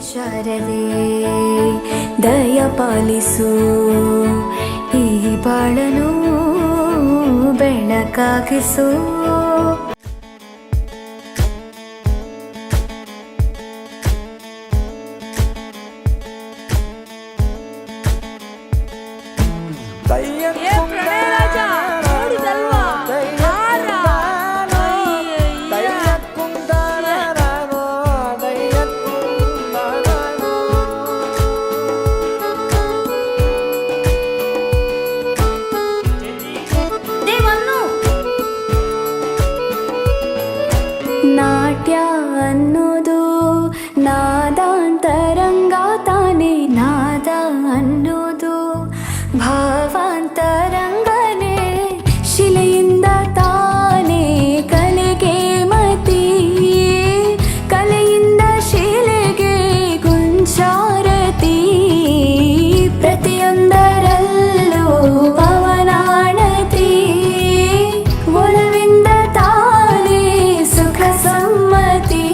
ಶಾರದೆ ದಯ ಪಾಲಿಸು ಈ ಬಾಳನು ಬೆಳಕಾಗಿಸು. ನಾಟ್ಯ ಅನ್ನೋದು ನಾದಾಂತರಂಗ ತಾನೇ, ನಾದ ಅನ್ನೋದು ಭಾವಾಂತರಂಗನೇ, ಶಿಲೆಯಿಂದ ತಾನೇ ಕಲೆಗೆ ಮತಿ, ಕಲೆಯಿಂದ ಶಿಲೆಗೆ ಗುಂಚಾರತಿ, ಪ್ರತಿಯೊಂದರಲ್ಲೂ ಪವನಾಣತಿ, ಒಲವಿಂದ ತಾನೇ ಸುಖ ಸಮ್ಮತಿ,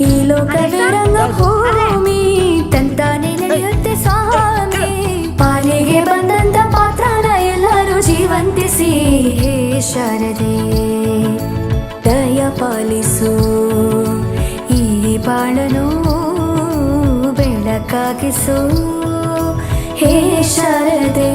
ಈ ಲೋಕವೇ ರಂಗಭೂಮಿ ತಂತಾನೆ ನಡೆಯುತ್ತೆ ಸ್ವಾಮಿ, ಪಾಲಿಗೆ ಬಂದಂತ ಪಾತ್ರನ ಎಲ್ಲರೂ ಜೀವಂತಿಸಿ. ಹೇ ಶಾರದೆ ದಯ ಪಾಲಿಸು ಈ ಬಾಳನು ಬೆಳಕಾಗಿಸು. ಹೇ ಶಾರದೆ